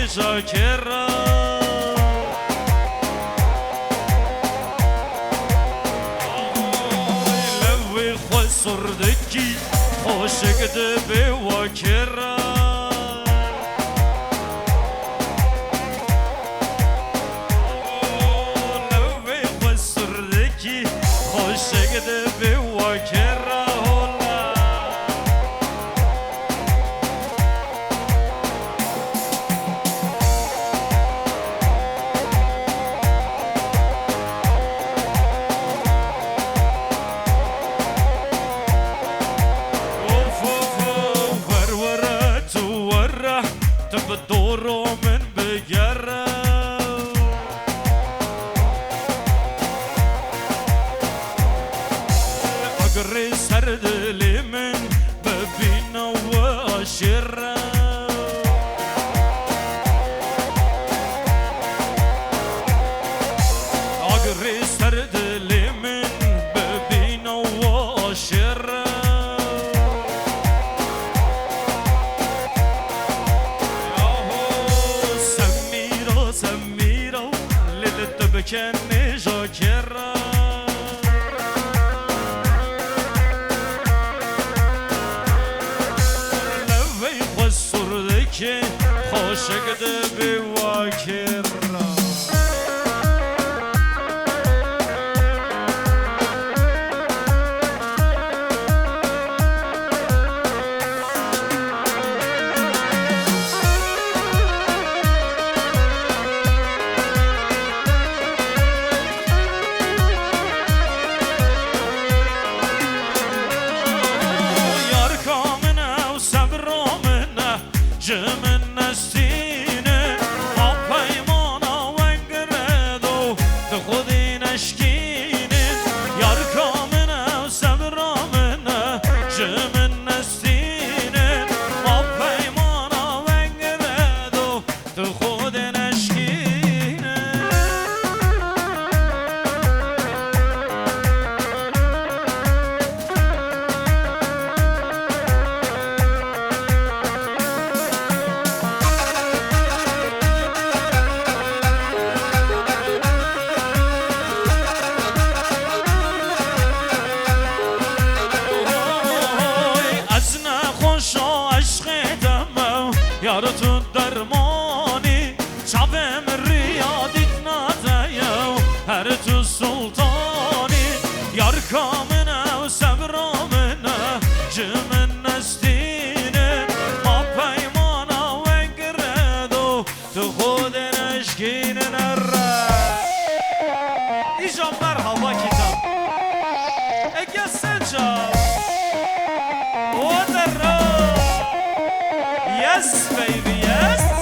نجاکرا لوی خسردکی خوشگد به واکرا لوی خسردکی خوشگد به واکرا بدورو من بگره اگر سر دل من ببینه و عاشره اگر سر دل من ببینه و عاشره بکن نجاکرا لوی خسردکی خوشگد به واکرا جمن نستینه آب پیمانا ونگره دو خودی نشکینه یار کامنه و صبرامنه جمن نستینه آب پیمانا ونگره دو خودی نشکینه یار تو درمانی چاوم ریادیت ندهیو هر تو سلطانی یار کامنه و صبرامنه جمن نستینه ما پیمانا ونگره تو خود نشکینه نره ایجا مرحبا کتاب اگه سنجا و در Yes, baby, yes.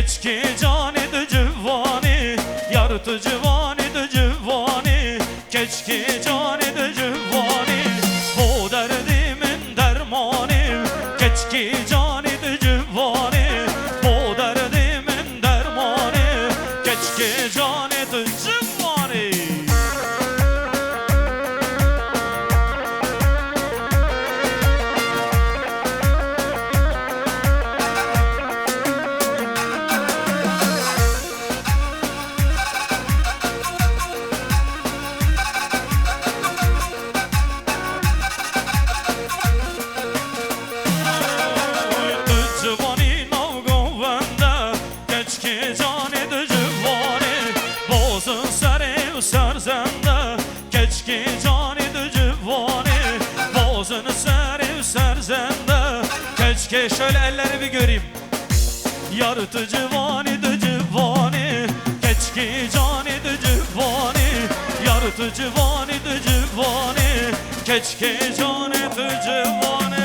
keçki cani de civani, yar tu civani de civani, keçki cani de civani, bu derdimin dermani, keçki cani de civani, bu derdimin dermani, keçki cani de civani. Serzende keçki cani de civani, bozunu serif serzende keçki. Şöyle elleri bir göreyim. Yarıtı civani de civani, keçki cani de civani, yarıtı civani de civani, keçki cani de civani.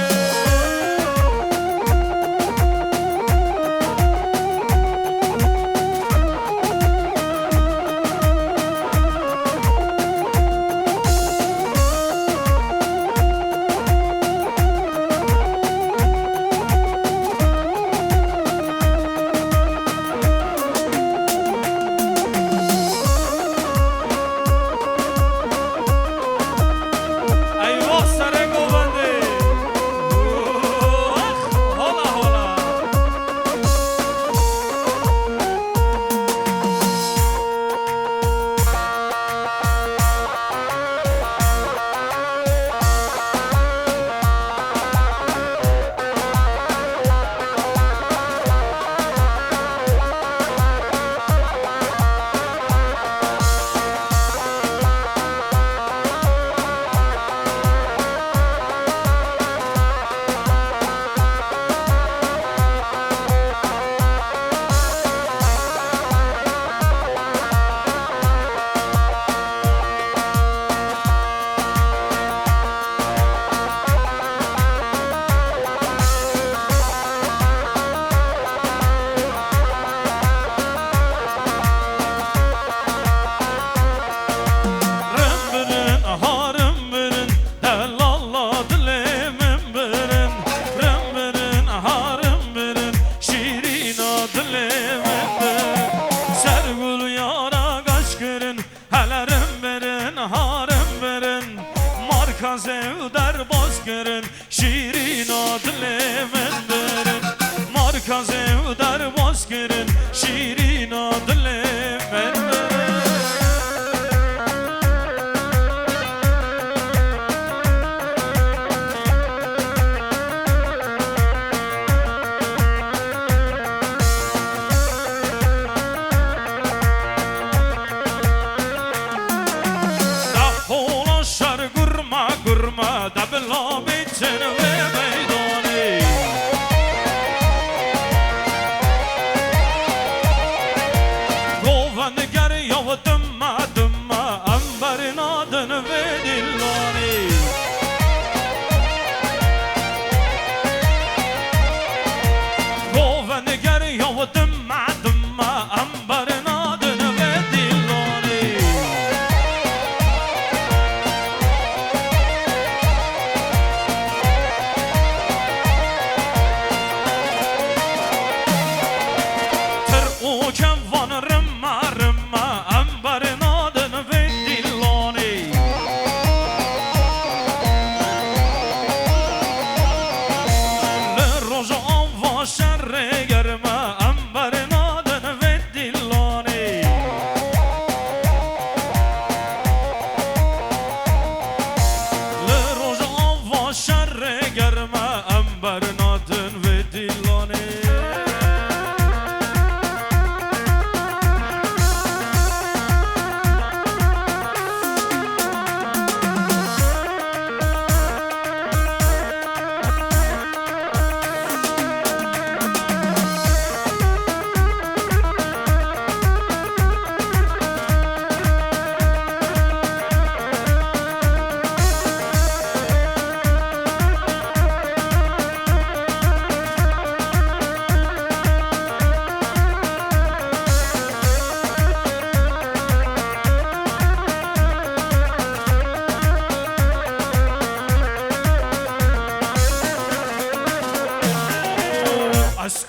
Zevder bozgırın şirin adlı menderin, marka zevder bozgırın şirin adlı menderin.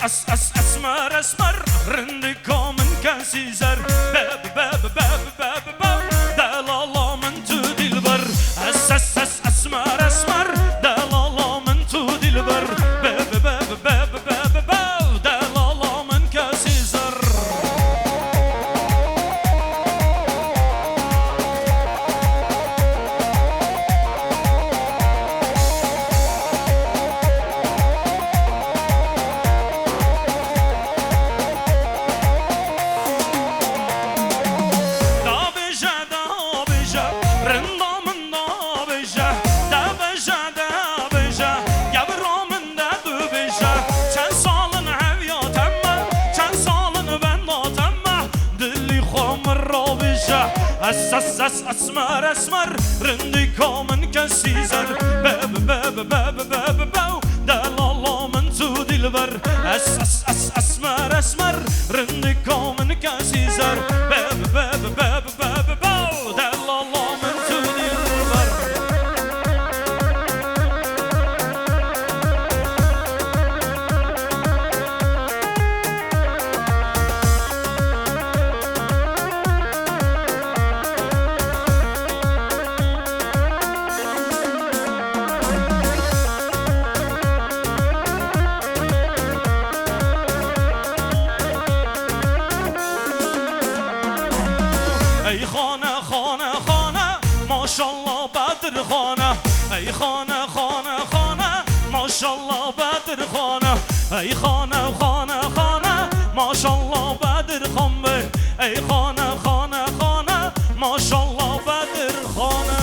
اسمر اسمر رندكو من كاسيزر باب باب باب باب باب دلالا من تو دلبر اسمر اسمر دلالا من تو دلبر باب باب باب باب باب دلالا من كاسيزر اسمر اسمر رندكو من كاسيزر باب باب باب باب باب دلالا من تو دلبر اسمر اسمر رندكو من كاسيزر باب باب باب باب باب دلالا من تو دلبر ای خانه خانه خانه ماشالله بدر خانه ای خانه خانه خانه ماشالله بدر خانه ای خانه خانه خانه ماشالله بدر خانه ای خانه خانه خانه ماشالله بدر خانه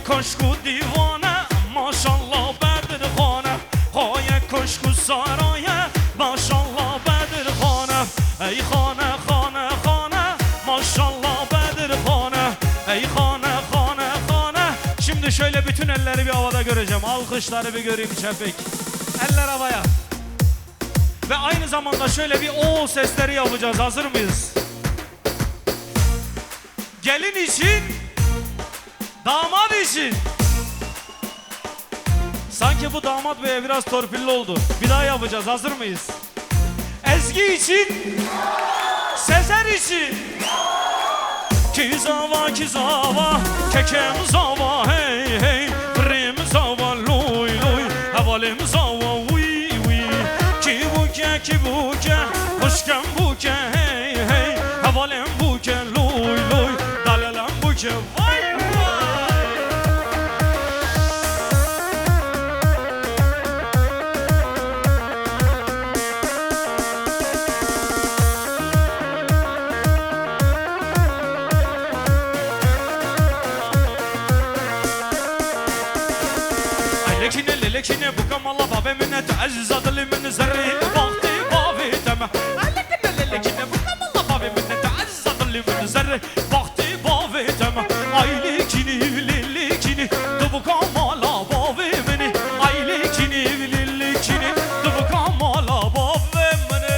کشکو دیوانه ماشالله بدر خانه های کشکو سرایه ماشالله بدر خانه ای خانه خانه خانه ماشallah بدر خانه ey خانه خانه خانه. Şimdi şöyle bütün elleri bir havada göreceğim, alkışları bir göreyim Şefik, eller havaya ve aynı zamanda şöyle bir o sesleri yapacağız. Hazır mıyız? Gelin için, damat için. Sanki bu damat beye biraz torpilli oldu. Bir daha yapacağız. Hazır mıyız? Ezgi için, Sezer için. Kizava kizava, kekem zava hey hey, prim zava loy loy, havalim zava uy uy. Ki buke, hoşkem buke hey hey, havalim buke loy loy, dalalam buke vay. لكن بكم الله بابي من تعزز ظل من زري وقتي بابي تمام لكن بكم الله بابي من تعزز ظل من زري وقتي بابي تمام اي لكني لكني بكم الله بابي مني اي لكني لكني بكم الله بابي مني.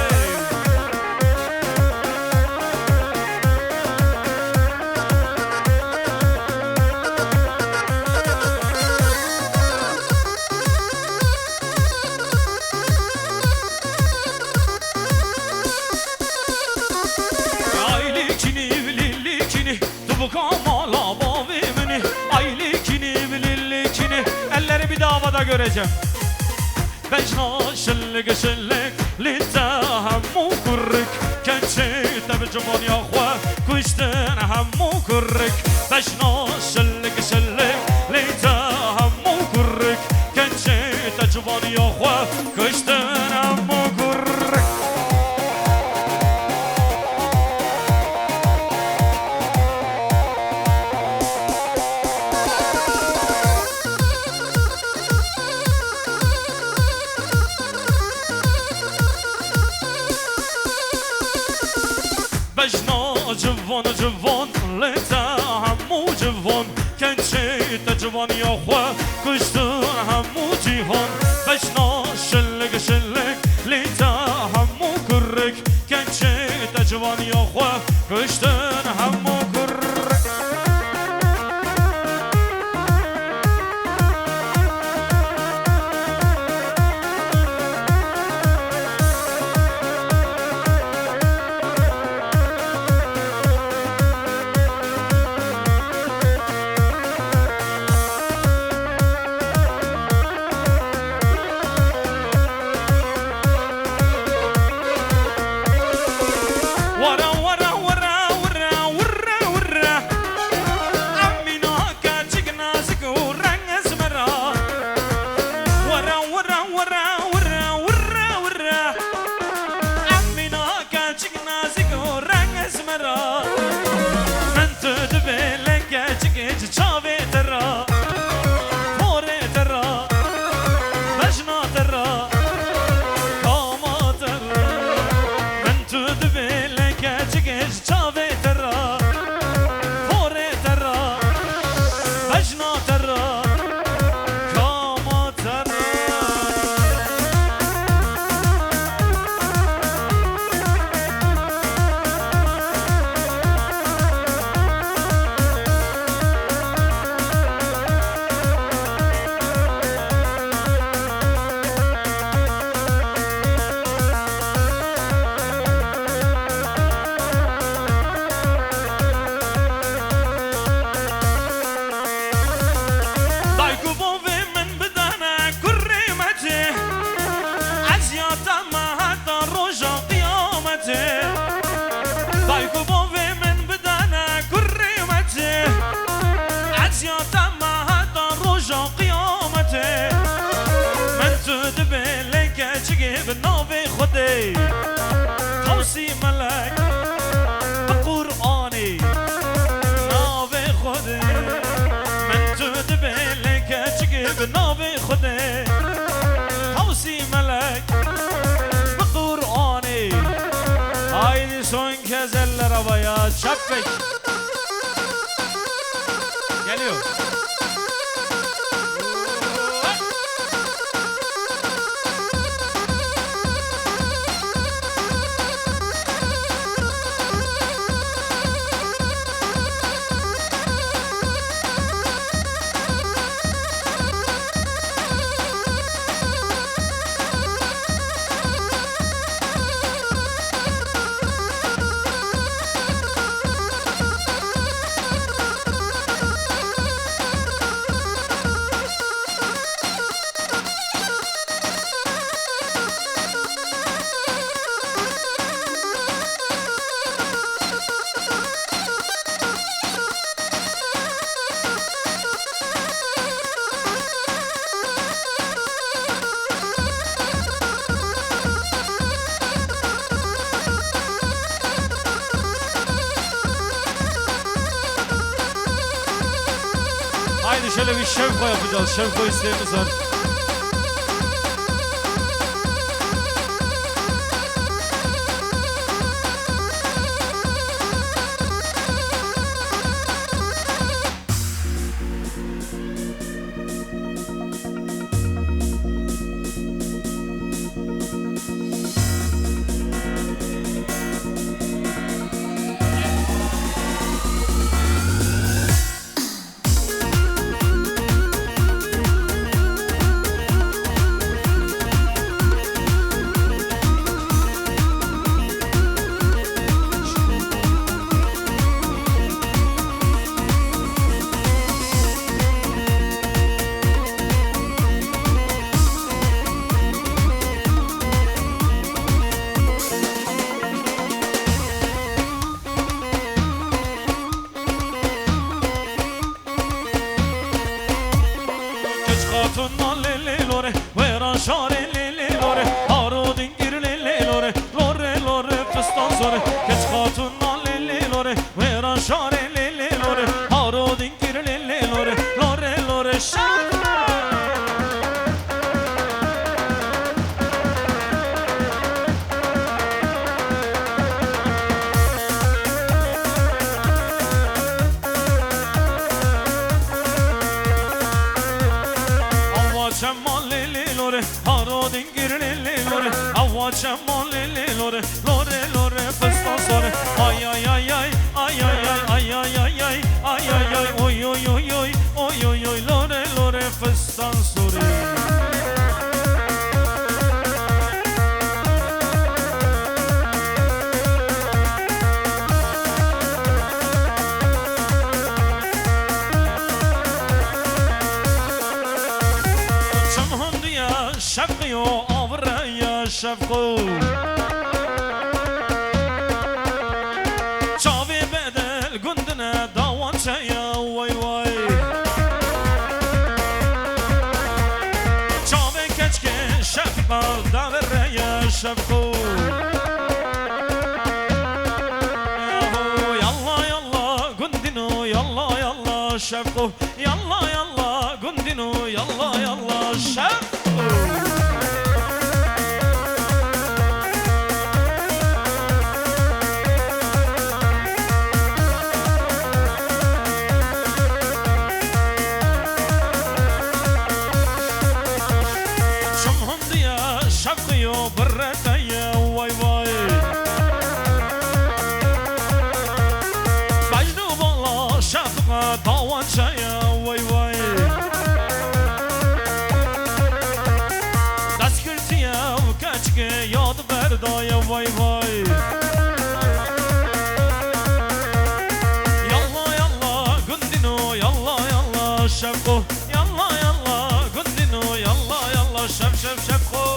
Elleri bir davada göreceğim. Bejna şıllık şıllık litahammu kurrik kençi tebcman ya khwa kuştan hammu kurrik. Bejna şıllık şıllık litahammu kurrik kençi tebcman ya khwa kuştan hammu kurrik. جوان جوان لتا همو جوان کنچه تا جوان یا خوا کشتن همو جیهان بشنا جوان یا خواه کشتن همو کر توصي ملك بقرآني ناوي خدي من تدبي لك تجيب ناوي خدي توصي ملك بقرآني هايدي سون كزل روايات شبك geliyor. Haydi şöyle bir şevko yapacağız. Şevko isteğimiz var. Lore, lore, lore, lore, lore, sore ay ay ay ay ay ay ay ay ay ay ay ay ay oy oy oy oy oy oy oy lore lore fistan sore شفقی و آوره یا شفقو چاوی بدل گندنه داوان چه یا وای وای چاوی کچک شفقا داوره یا شفقو یالله یالله گندینو یالله یالله شفقو یالله یالله گندینو یالله یالله شفقو شفقی و برده وای وای بجنو بالا شفقه داوان چه وای وای دست کرتی و کچک یاد بردای وای وای یالله یالله گندینو یالله یالله شفقو یالله یالله گندینو یالله یالله شف شف شفقو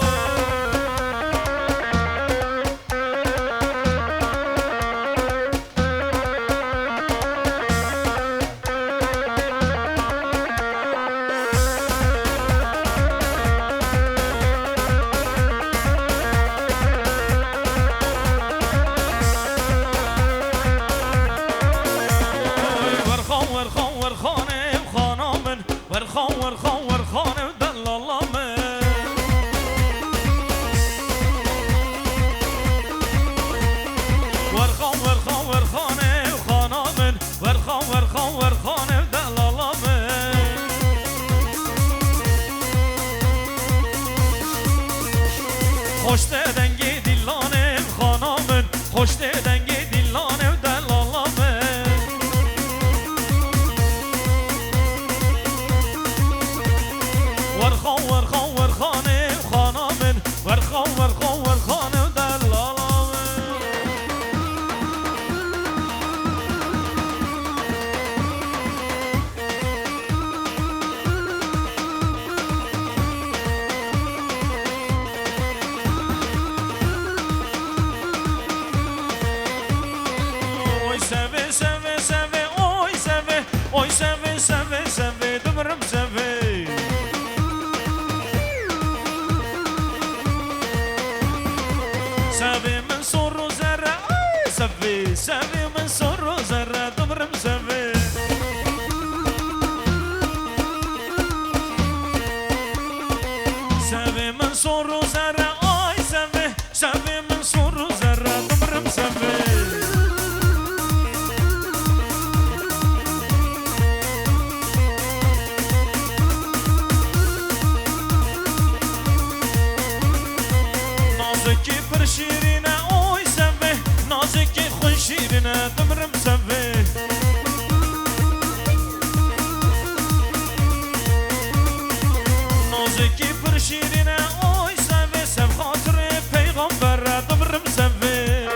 خوش دنگی دیلانم خانامن خوش دنگی دیلانم دلالامن ورخان ورخان ورخانم خانامن ورخان ورخان ورخانم دلالامن seve seve seve oy seve oy seve seve seve dımrım seve seve min soru zerre ay seve seve min soru zerre dımrım seve seve min soru zerre ay seve seve min soru zerre dımrım seve نازکی پر شیرینه اوی سوه نازکی خوش شیرینه دمرم سوه نازکی پر شیرینه اوی سوه سب خاطر پیغمبر دمرم سوه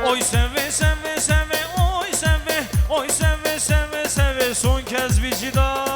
اوی سوه سوه سوه اوی سوه اوی سوه سوه سوه سون کز بیجیدا